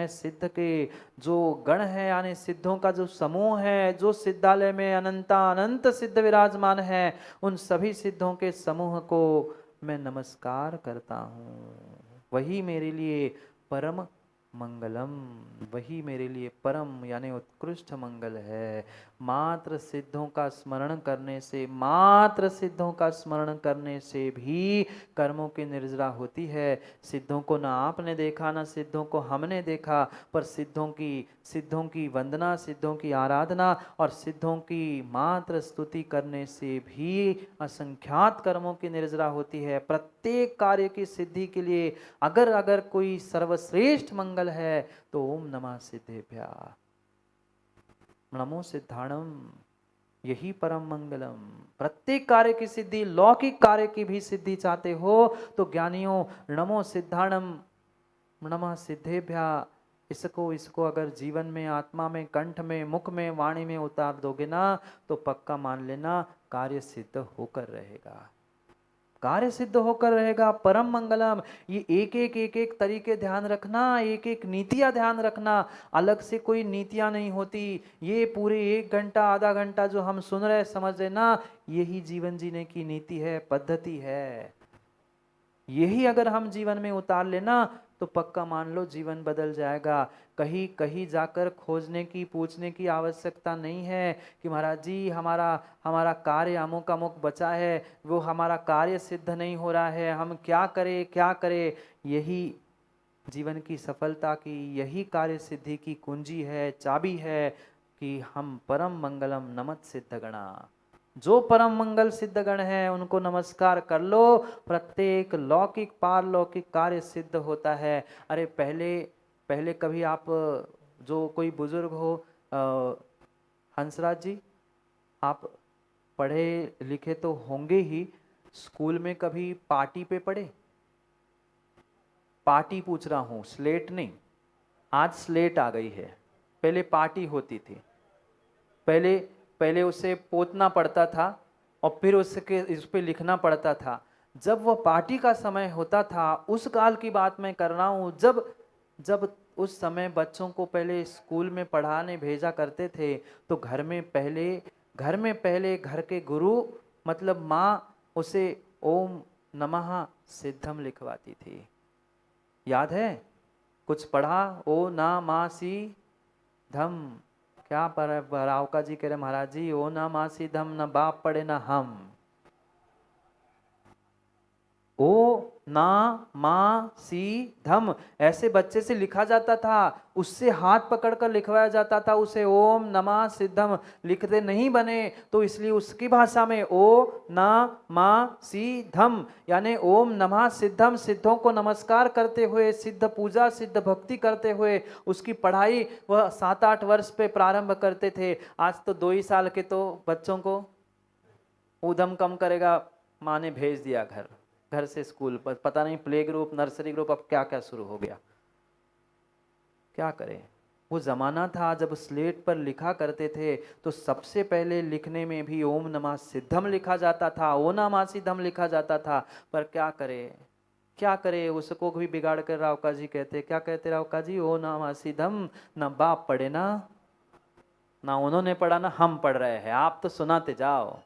सिद्ध के जो गण है, यानी सिद्धों का जो समूह है, जो सिद्धालय में अनंत सिद्ध विराजमान है, उन सभी सिद्धों के समूह को मैं नमस्कार करता हूँ। वही मेरे लिए परम मंगलम, वही मेरे लिए परम यानी उत्कृष्ट मंगल है। मात्र सिद्धों का स्मरण करने से, मात्र सिद्धों का स्मरण करने से भी कर्मों की निर्जरा होती है। सिद्धों को ना आपने देखा, ना सिद्धों को हमने देखा, पर सिद्धों की वंदना, सिद्धों की आराधना और सिद्धों की मात्र स्तुति करने से भी असंख्यात कर्मों की निर्जरा होती है। प्रत्येक कार्य की सिद्धि के लिए अगर कोई सर्वश्रेष्ठ मंगल है तो ओम नमः सिद्धेभ्या, नमो सिद्धाणम, यही परम मंगलम। प्रत्येक कार्य की सिद्धि, लौकिक कार्य की भी सिद्धि चाहते हो तो ज्ञानियों नमो सिद्धाणम, नमः सिद्धेभ्या, इसको अगर जीवन में, आत्मा में, कंठ में, मुख में, वाणी में उतार दोगे ना तो पक्का मान लेना कार्य सिद्ध होकर रहेगा, कार्य सिद्ध होकर रहेगा। परम मंगलम, ये एक एक तरीके ध्यान रखना, एक एक नीतियां ध्यान रखना। अलग से कोई नीतियां नहीं होती। ये पूरे 1 घंटा आधा घंटा जो हम सुन रहे, समझ रहे ना, यही जीवन जीने की नीति है, पद्धति है। यही अगर हम जीवन में उतार लेना तो पक्का मान लो जीवन बदल जाएगा। कहीं कहीं जाकर खोजने की, पूछने की आवश्यकता नहीं है कि महाराज जी हमारा हमारा कार्य अमुक अमुक बचा है, वो हमारा कार्य सिद्ध नहीं हो रहा है, हम क्या करें क्या करें। यही जीवन की सफलता की, यही कार्य सिद्धि की कुंजी है, चाबी है कि हम परम मंगलम नमत सिद्ध गणा, जो परम मंगल सिद्ध गण है उनको नमस्कार कर लो। प्रत्येक लौकिक पारलौकिक कार्य सिद्ध होता है। अरे पहले पहले कभी आप, जो कोई बुजुर्ग हो, हंसराज जी, आप पढ़े लिखे तो होंगे ही, स्कूल में कभी पार्टी पे पढ़े? पार्टी पूछ रहा हूँ, स्लेट नहीं। आज स्लेट आ गई है, पहले पार्टी होती थी। पहले पहले उसे पोतना पड़ता था और फिर उसके इस पे लिखना पड़ता था। जब वह पार्टी का समय होता था, उस काल की बात मैं कर रहा हूँ, जब जब उस समय बच्चों को पहले स्कूल में पढ़ाने भेजा करते थे तो घर में पहले घर के गुरु मतलब माँ उसे ओम नमः सिद्धम लिखवाती थी। याद है? कुछ पढ़ा? ओ ना मा सी धम, क्या पर रावका जी कह रहे महाराज जी, ओ ना मासी धम, न बाप पढ़े न हम। ओ ना मा सी धम, ऐसे बच्चे से लिखा जाता था, उससे हाथ पकड़कर लिखवाया जाता था उसे ओम नमः सिद्धम। लिखते नहीं बने तो इसलिए उसकी भाषा में ओ ना मा सी धम, यानी ओम नमः सिद्धम, सिद्धों को नमस्कार करते हुए, सिद्ध पूजा सिद्ध भक्ति करते हुए उसकी पढ़ाई वह 7-8 वर्ष पे प्रारंभ करते थे। आज तो 2 ही साल के तो बच्चों को ऊधम कम करेगा, माँ ने भेज दिया घर से स्कूल, पता नहीं प्ले ग्रुप, नर्सरी ग्रुप, अब क्या क्या शुरू हो गया। क्या करें? वो जमाना था जब स्लेट पर लिखा करते थे तो सबसे पहले लिखने में भी ओम नमः सिद्धम लिखा जाता था, ओ नमः सिद्धम लिखा जाता था। पर क्या करे, क्या करे, उसको भी बिगाड़ कर रावका जी कहते, क्या कहते रावका जी, ओ नमः सिद्धम। न बाप पढ़े ना उन्होंने पढ़ा, ना हम पढ़ रहे हैं, आप तो सुनाते जाओ।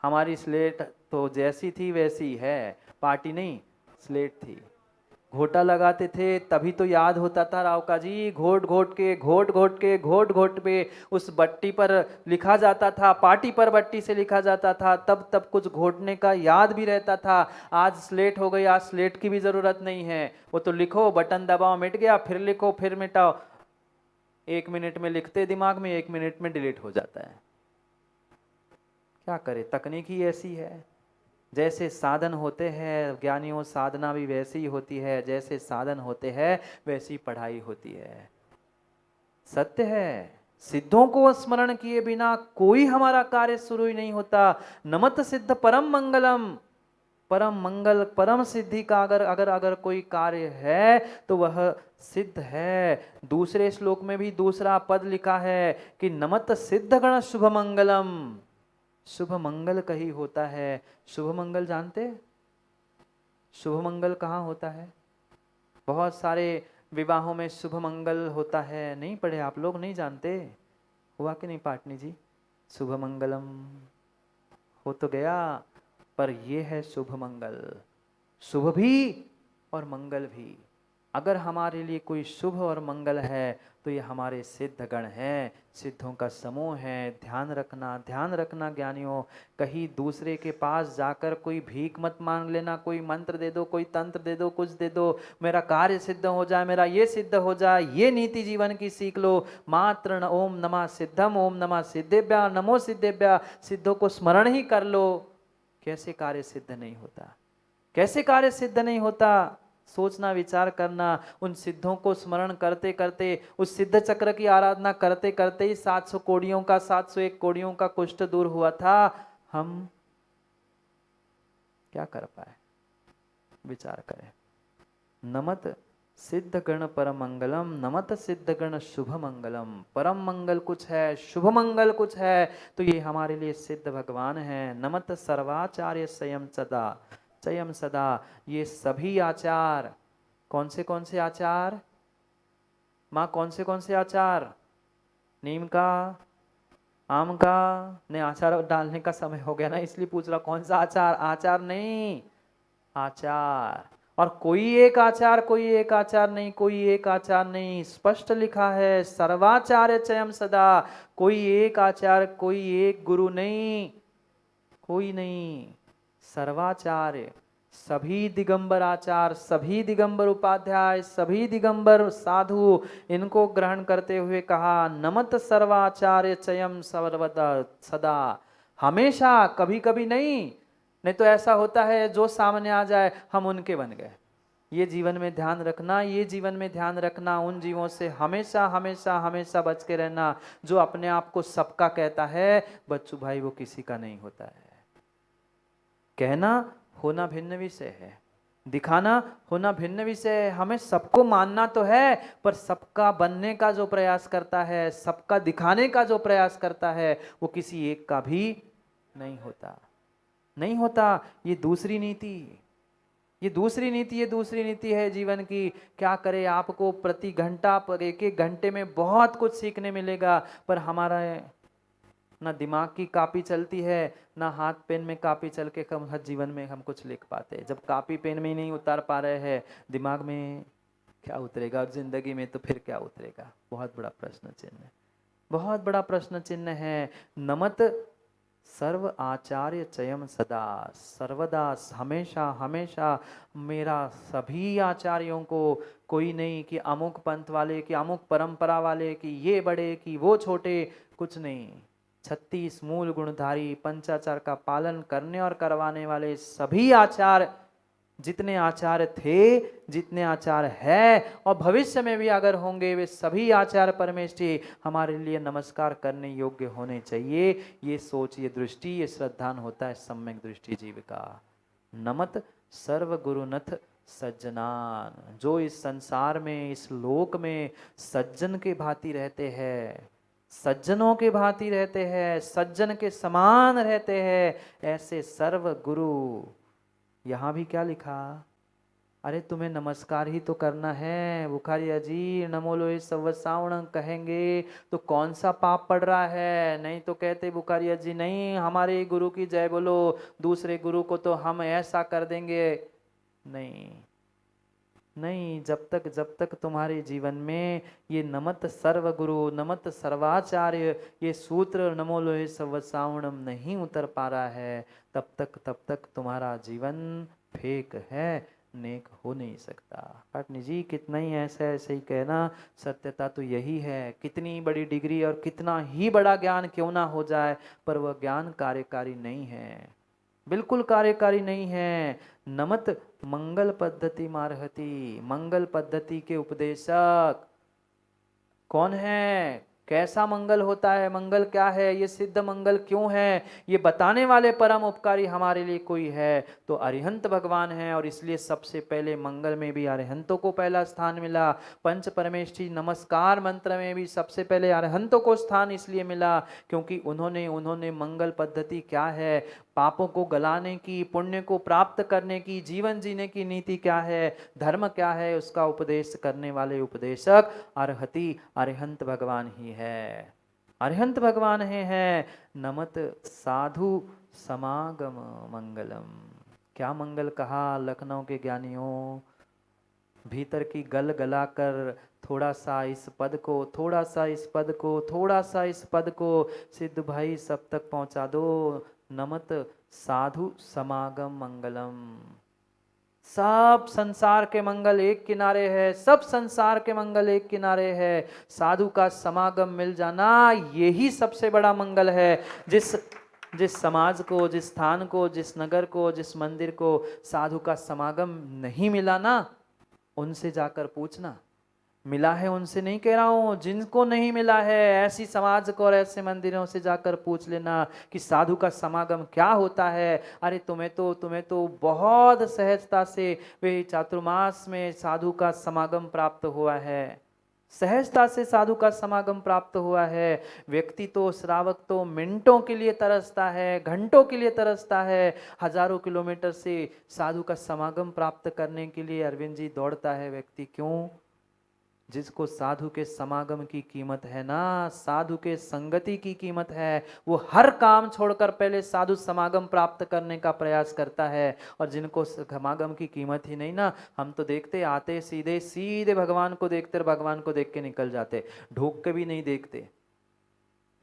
हमारी स्लेट तो जैसी थी वैसी है, पार्टी नहीं स्लेट थी। घोटा लगाते थे तभी तो याद होता था रावका जी, घोट घोट पे उस बट्टी पर लिखा जाता था, पार्टी पर बट्टी से लिखा जाता था, तब कुछ घोटने का याद भी रहता था। आज स्लेट हो गई, आज स्लेट की भी जरूरत नहीं है, वो तो लिखो, बटन दबाओ, मिट गया, फिर लिखो, फिर मिटाओ। 1 मिनट में लिखते दिमाग में, 1 मिनट में डिलीट हो जाता है। क्या करे, तकनीक ही ऐसी है। जैसे साधन होते हैं ज्ञानियों, साधना भी वैसी ही होती है, जैसे साधन होते हैं वैसी पढ़ाई होती है। सत्य है, सिद्धों को स्मरण किए बिना कोई हमारा कार्य शुरू ही नहीं होता। नमत सिद्ध परम मंगलम, परम मंगल परम सिद्धि का अगर कोई कार्य है तो वह सिद्ध है। दूसरे श्लोक में भी दूसरा पद लिखा है कि नमत सिद्ध गण शुभ मंगलम, शुभ मंगल कहीं होता है। शुभ मंगल जानते? शुभ मंगल कहाँ होता है? बहुत सारे विवाहों में शुभ मंगल होता है, नहीं पढ़े आप लोग, नहीं जानते? हुआ कि नहीं पाटनी जी? शुभ मंगलम हो तो गया, पर ये है शुभ मंगल, शुभ भी और मंगल भी। अगर हमारे लिए कोई शुभ और मंगल है तो ये हमारे सिद्ध गण हैं, सिद्धों का समूह है। ध्यान रखना ज्ञानियों, कहीं दूसरे के पास जाकर कोई भीख मत मांग लेना, कोई मंत्र दे दो, कोई तंत्र दे दो, कुछ दे दो, मेरा कार्य सिद्ध हो जाए, मेरा ये सिद्ध हो जाए, ये नीति जीवन की सीख लो। मात्र ओम नमः सिद्धम, ओम नमः सिद्धेभ्या, नमो सिद्धेभ्या, सिद्धों को स्मरण ही कर लो। कैसे कार्य सिद्ध नहीं होता, कैसे कार्य सिद्ध नहीं होता? सोचना, विचार करना। उन सिद्धों को स्मरण करते करते, उस सिद्ध चक्र की आराधना करते करते ही 701 कोड़ियों का कुष्ठ दूर हुआ था। हम क्या कर पाए? विचार करें। नमत सिद्ध गण परम मंगलम, नमत सिद्ध गण शुभ मंगलम। परम मंगल कुछ है, शुभ मंगल कुछ है, तो ये हमारे लिए सिद्ध भगवान है। नमत सर्वाचार्य स्वयं सदा। ये सभी आचार, कौन से आचार माँ? कौन से आचार? नीम का, आम का? नहीं, आचार डालने का समय हो गया ना, इसलिए पूछ रहा कौन सा आचार। आचार नहीं, आचार। और कोई एक आचार, कोई एक आचार नहीं, कोई एक आचार नहीं, स्पष्ट लिखा है सर्वाचार्य चयम सदा। कोई एक आचार, कोई एक गुरु नहीं, कोई नहीं, सर्वाचार्य। सभी दिगंबर आचार, सभी दिगंबर उपाध्याय, सभी दिगंबर साधु, इनको ग्रहण करते हुए कहा नमत सर्वाचार्य चयम सर्वदा सदा। हमेशा, कभी कभी नहीं तो ऐसा होता है जो सामने आ जाए हम उनके बन गए। ये जीवन में ध्यान रखना, ये जीवन में ध्यान रखना, उन जीवों से हमेशा हमेशा हमेशा बच के रहना जो अपने आप को सबका कहता है। बच्चू भाई, वो किसी का नहीं होता है। कहना होना भिन्न विषय है, दिखाना होना भिन्न विषय है। हमें सबको मानना तो है, पर सबका बनने का जो प्रयास करता है, सबका दिखाने का जो प्रयास करता है, वो किसी एक का भी नहीं होता, नहीं होता। ये दूसरी नीति, ये दूसरी नीति है जीवन की। क्या करे, आपको प्रति घंटा पर एक एक घंटे में बहुत कुछ सीखने मिलेगा, पर हमारा ना दिमाग की कापी चलती है, ना हाथ पेन में कापी चल के हम हर जीवन में हम कुछ लिख पाते। जब कापी पेन में ही नहीं उतार पा रहे हैं, दिमाग में क्या उतरेगा और जिंदगी में तो फिर क्या उतरेगा? बहुत बड़ा प्रश्न चिन्ह है, बहुत बड़ा प्रश्न चिन्ह है। नमत सर्व आचार्य चयम सदा, सर्वदा, हमेशा हमेशा मेरा सभी आचार्यों को, कोई नहीं कि अमुक पंथ वाले, कि अमुक परंपरा वाले, कि ये बड़े कि वो छोटे, कुछ नहीं। 36 मूल गुणधारी, पंचाचार का पालन करने और करवाने वाले सभी आचार, जितने आचार थे, जितने आचार है और भविष्य में भी अगर होंगे, वे सभी आचार परमेष्ठी हमारे लिए नमस्कार करने योग्य होने चाहिए। ये सोच, ये दृष्टि, ये श्रद्धान होता है सम्यक दृष्टि जीव का। नमत सर्व गुरुनथ सज्जनान, जो इस संसार में, इस लोक में सज्जन के भांति रहते हैं, सज्जनों के भांति रहते हैं, सज्जन के समान रहते हैं, ऐसे सर्व गुरु। यहां भी क्या लिखा? अरे तुम्हें नमस्कार ही तो करना है। बुखारिया जी नमो लोए सवसावण कहेंगे तो कौन सा पाप पड़ रहा है? नहीं तो कहते बुखारिया जी नहीं, हमारे गुरु की जय बोलो, दूसरे गुरु को तो हम ऐसा कर देंगे। नहीं नहीं, जब तक तुम्हारे जीवन में ये नमत सर्व गुरु, नमत सर्वाचार्य, ये सूत्र नमो लोहे सवसावणम नहीं उतर पा रहा है, तब तक तुम्हारा जीवन फेक है, नेक हो नहीं सकता। पाटनी जी कितना ही ऐसे ही कहना, सत्यता तो यही है। कितनी बड़ी डिग्री और कितना ही बड़ा ज्ञान क्यों ना हो जाए, पर वह ज्ञान कार्यकारी नहीं है, बिल्कुल कार्यकारी नहीं है। नमत मंगल पद्धति मारहति, मंगल पद्धति के उपदेशक कौन है? कैसा मंगल होता है, मंगल क्या है, ये सिद्ध मंगल क्यों है, ये बताने वाले परम उपकारी हमारे लिए कोई है तो अरिहंत भगवान है। और इसलिए सबसे पहले मंगल में भी अरिहंतों को पहला स्थान मिला। पंच परमेष्ठी नमस्कार मंत्र में भी सबसे पहले अरिहंतों को स्थान इसलिए मिला क्योंकि उन्होंने मंगल पद्धति क्या है, पापों को गलाने की, पुण्य को प्राप्त करने की, जीवन जीने की नीति क्या है, धर्म क्या है, उसका उपदेश करने वाले उपदेशक अरहति अरिहंत भगवान ही है, अरिहंत भगवान है। नमत साधु समागम मंगलम। क्या मंगल कहा लखनऊ के ज्ञानियों, भीतर की गल गला कर थोड़ा सा इस पद को, थोड़ा सा इस पद को, थोड़ा सा इस पद को सिद्ध भाई सब तक पहुंचा दो। नमत साधु समागम मंगलम। सब संसार के मंगल एक किनारे है, सब संसार के मंगल एक किनारे है, साधु का समागम मिल जाना यही सबसे बड़ा मंगल है। जिस समाज को, जिस स्थान को, जिस नगर को, जिस मंदिर को साधु का समागम नहीं मिला ना, उनसे जाकर पूछना। मिला है उनसे नहीं कह रहा हूं, जिनको नहीं मिला है ऐसी समाज को और ऐसे मंदिरों से जाकर पूछ लेना कि साधु का समागम क्या होता है। अरे तुम्हें तो बहुत सहजता से वे चातुर्मास में साधु का समागम प्राप्त हुआ है, सहजता से साधु का समागम प्राप्त हुआ है। व्यक्ति तो, श्रावक तो मिनटों के लिए तरसता है, घंटों के लिए तरसता है, हजारों किलोमीटर से साधु का समागम प्राप्त करने के लिए अरविंद जी दौड़ता है व्यक्ति। क्यों? जिसको साधु के समागम की कीमत है ना, साधु के संगति की कीमत है, वो हर काम छोड़कर पहले साधु समागम प्राप्त करने का प्रयास करता है। और जिनको समागम की कीमत ही नहीं ना, हम तो देखते आते सीधे सीधे भगवान को देखते और भगवान को देख के निकल जाते, ढोक के भी नहीं देखते,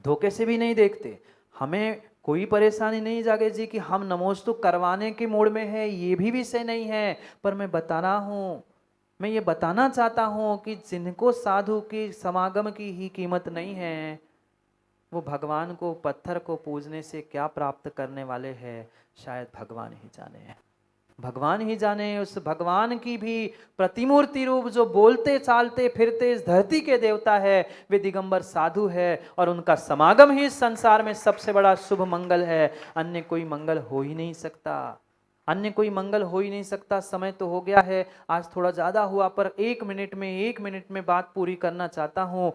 धोखे से भी नहीं देखते। हमें कोई परेशानी नहीं जागे जी कि हम नमोस्तु करवाने के मूड में है, ये भी विषय नहीं है। पर मैं बता रहा हूं, मैं ये बताना चाहता हूं कि जिनको साधु की समागम की ही कीमत नहीं है, वो भगवान को, पत्थर को पूजने से क्या प्राप्त करने वाले हैं, शायद भगवान ही जाने हैं, भगवान ही जाने। उस भगवान की भी प्रतिमूर्ति रूप जो बोलते चालते फिरते इस धरती के देवता है, वे दिगंबर साधु है और उनका समागम ही इस संसार में सबसे बड़ा शुभ मंगल है। अन्य कोई मंगल हो ही नहीं सकता, अन्य कोई मंगल हो ही नहीं सकता। समय तो हो गया है, आज थोड़ा ज्यादा हुआ, पर एक मिनट में बात पूरी करना चाहता हूं।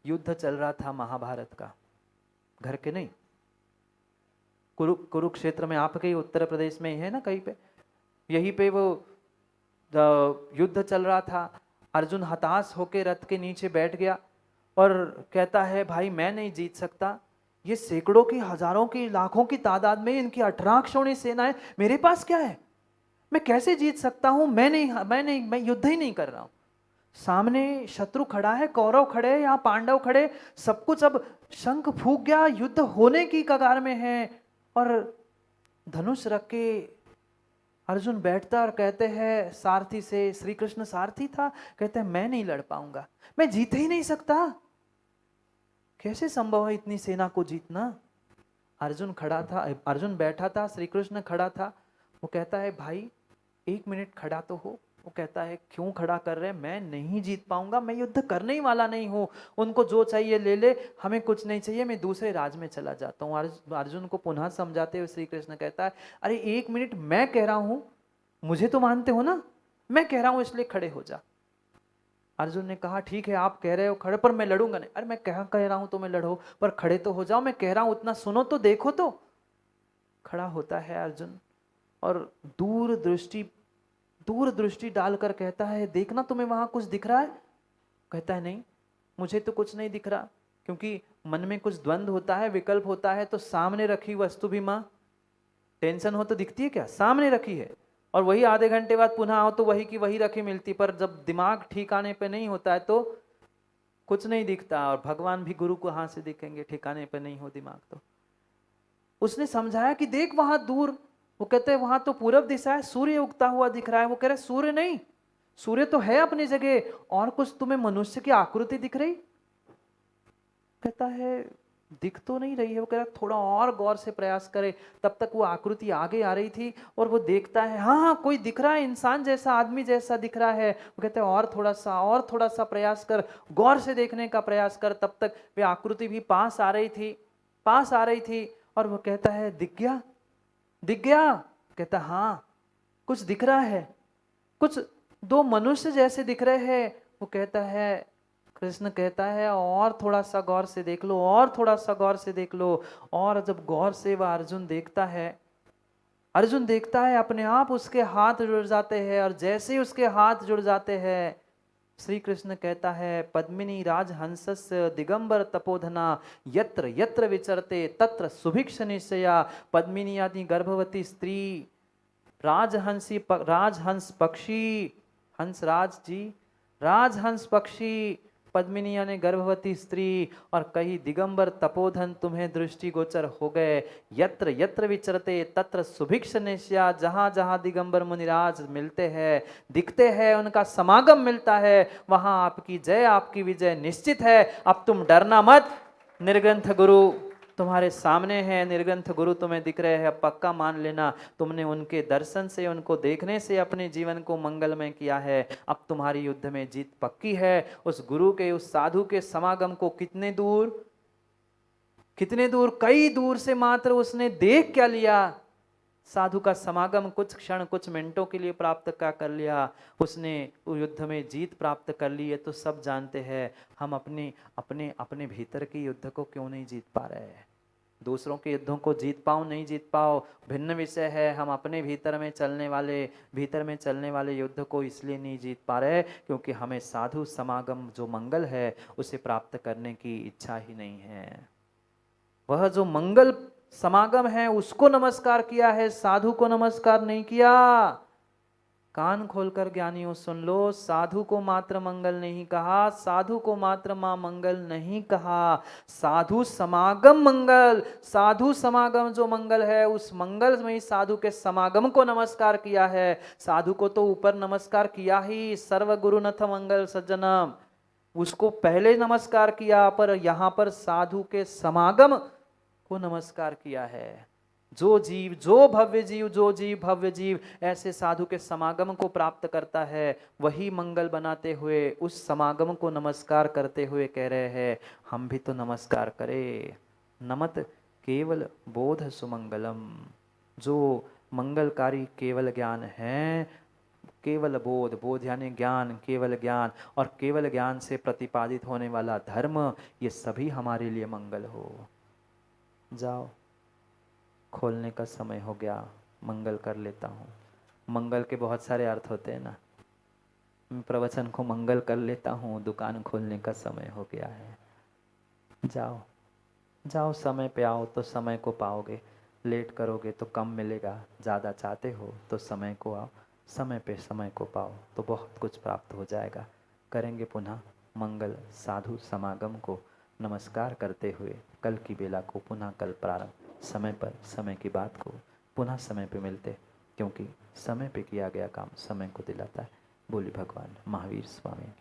युद्ध चल रहा था महाभारत का, घर के नहीं, कुरुक्षेत्र में, आपके ही उत्तर प्रदेश में ही है ना कहीं पे, यहीं पे वो युद्ध चल रहा था। अर्जुन हताश होकर रथ के नीचे बैठ गया और कहता है भाई मैं नहीं जीत सकता, ये सैकड़ों की, हजारों की, लाखों की तादाद में इनकी 18 अक्षौणी सेना है, मेरे पास क्या है, मैं कैसे जीत सकता हूं, मैं युद्ध ही नहीं कर रहा हूं। सामने शत्रु खड़ा है, कौरव खड़े, यहाँ पांडव खड़े, सब कुछ अब शंख फूंक गया, युद्ध होने की कगार में है। और धनुष रख के अर्जुन बैठता और कहते हैं सारथी से, श्री कृष्ण सारथी था, कहते हैं मैं नहीं लड़ पाऊंगा, मैं जीत ही नहीं सकता, कैसे संभव है इतनी सेना को जीतना। अर्जुन खड़ा था, अर्जुन बैठा था, श्री कृष्ण खड़ा था। वो कहता है भाई 1 मिनट खड़ा तो हो। वो कहता है क्यों खड़ा कर रहे हैं, मैं नहीं जीत पाऊंगा, मैं युद्ध करने ही वाला नहीं हूं, उनको जो चाहिए ले ले, हमें कुछ नहीं चाहिए, मैं दूसरे राज में चला जाता हूं। अर्जुन को पुनः समझाते हुए श्री कृष्ण कहता है अरे 1 मिनट, मैं कह रहा हूं, मुझे तो मानते हो ना, मैं कह रहा हूं इसलिए खड़े हो जा। अर्जुन ने कहा ठीक है आप कह रहे हो खड़े, पर मैं लड़ूंगा नहीं। अरे मैं कह रहा हूं तो मैं लड़ो, पर खड़े तो हो जाओ, मैं कह रहा हूं उतना सुनो तो, देखो तो। खड़ा होता है अर्जुन और दूर दृष्टि डालकर कहता है देखना तुम्हें वहां कुछ दिख रहा है। कहता है नहीं मुझे तो कुछ नहीं दिख रहा, क्योंकि मन में कुछ द्वंद्व होता है, विकल्प होता है, तो सामने रखी वस्तु भी मां टेंशन हो तो दिखती है क्या, सामने रखी है, और वही आधे घंटे बाद पुनः आओ तो वही की वही रखी मिलती, पर जब दिमाग ठिकाने पे नहीं होता है तो कुछ नहीं दिखता। और भगवान भी गुरु को हाथ से दिखेंगे, ठिकाने पे नहीं हो दिमाग तो। उसने समझाया कि देख वहां दूर, वो कहते हैं वहां तो पूरब दिशा है, सूर्य उगता हुआ दिख रहा है। वो कह रहे सूर्य नहीं, सूर्य तो है अपनी जगह, और कुछ तुम्हें मनुष्य की आकृति दिख रही। कहता है दिख तो नहीं रही है। वो कह रहा थोड़ा और गौर से प्रयास करे। तब तक वो आकृति आगे आ रही थी और वो देखता है हाँ हाँ कोई दिख रहा है, इंसान जैसा, आदमी जैसा दिख रहा है। वो कहते हैं और थोड़ा सा प्रयास कर, गौर से देखने का प्रयास कर। तब तक वे आकृति भी पास आ रही थी और वो कहता है दिख गया, दिख गया। कहता हाँ कुछ दिख रहा है, कुछ 2 मनुष्य जैसे दिख रहे हैं। वो कहता है, कृष्ण कहता है और थोड़ा सा गौर से देख लो, और थोड़ा सा गौर से देख लो। और जब गौर से वह अर्जुन देखता है अर्जुन देखता है अपने आप उसके हाथ जुड़ जाते हैं, और जैसे ही उसके हाथ जुड़ जाते हैं श्री कृष्ण कहता है पद्मिनी राजहंसस्य दिगंबर तपोधना यत्र यत्र विचरते तत्र सुभिक्ष निश्चया। पद्मिनी यानी गर्भवती स्त्री, राजहंस पक्षी, हंसराज जी, राजहंस पक्षी, पद्मिनी यानी गर्भवती स्त्री, और कहीं दिगंबर तपोधन तुम्हें दृष्टिगोचर हो गए। यत्र यत्र विचरते तत्र सुभिक्ष निश्चया, जहां जहां दिगंबर मुनिराज मिलते हैं, दिखते हैं, उनका समागम मिलता है, वहां आपकी जय आपकी विजय निश्चित है। अब तुम डरना मत, निर्ग्रंथ गुरु तुम्हारे सामने है, निर्ग्रंथ गुरु तुम्हें दिख रहे हैं। अब पक्का मान लेना तुमने उनके दर्शन से, उनको देखने से अपने जीवन को मंगलमय किया है। अब तुम्हारी युद्ध में जीत पक्की है। उस गुरु के, उस साधु के समागम को कितने दूर, कई दूर से मात्र उसने देख क्या लिया, साधु का समागम कुछ क्षण कुछ मिनटों के लिए प्राप्त कर लिया, उसने युद्ध में जीत प्राप्त कर ली है। तो सब जानते हैं हम अपने अपने अपने भीतर के युद्ध को क्यों नहीं जीत पा रहे हैं। दूसरों के युद्धों को जीत पाओ नहीं जीत पाओ भिन्न विषय है, हम अपने भीतर में चलने वाले युद्ध को इसलिए नहीं जीत पा रहे क्योंकि हमें साधु समागम जो मंगल है उसे प्राप्त करने की इच्छा ही नहीं है। वह जो मंगल समागम है उसको नमस्कार किया है, साधु को नमस्कार नहीं किया। कान खोलकर ज्ञानियों सुन लो, साधु को मात्र मंगल नहीं कहा, साधु को मात्र मां मंगल नहीं कहा, साधु समागम मंगल, साधु समागम जो मंगल है उस मंगल में ही साधु के समागम को नमस्कार किया है। साधु को तो ऊपर नमस्कार किया ही, सर्व गुरुनाथ मंगल सज्जनम, उसको पहले नमस्कार किया, पर यहां पर साधु के समागम को नमस्कार किया है। जो जीव, जो भव्य जीव ऐसे साधु के समागम को प्राप्त करता है, वही मंगल बनाते हुए उस समागम को नमस्कार करते हुए कह रहे हैं हम भी तो नमस्कार करें। नमत केवल बोध सुमंगलम, जो मंगलकारी केवल ज्ञान है, केवल बोध, बोध यानी ज्ञान, केवल ज्ञान, और केवल ज्ञान से प्रतिपादित होने वाला धर्म, ये सभी हमारे लिए मंगल हो। जाओ, खोलने का समय हो गया, मंगल कर लेता हूँ। मंगल के बहुत सारे अर्थ होते हैं ना, मैं प्रवचन को मंगल कर लेता हूँ, दुकान खोलने का समय हो गया है। जाओ जाओ, समय पे आओ तो समय को पाओगे, लेट करोगे तो कम मिलेगा, ज़्यादा चाहते हो तो समय को आओ, समय पे समय को पाओ तो बहुत कुछ प्राप्त हो जाएगा। करेंगे पुनः मंगल साधु समागम को नमस्कार करते हुए कल की बेला को पुनः कल प्रारंभ, समय पर समय की बात को पुनः समय पे मिलते, क्योंकि समय पे किया गया काम समय को दिलाता है। बोली भगवान महावीर स्वामी।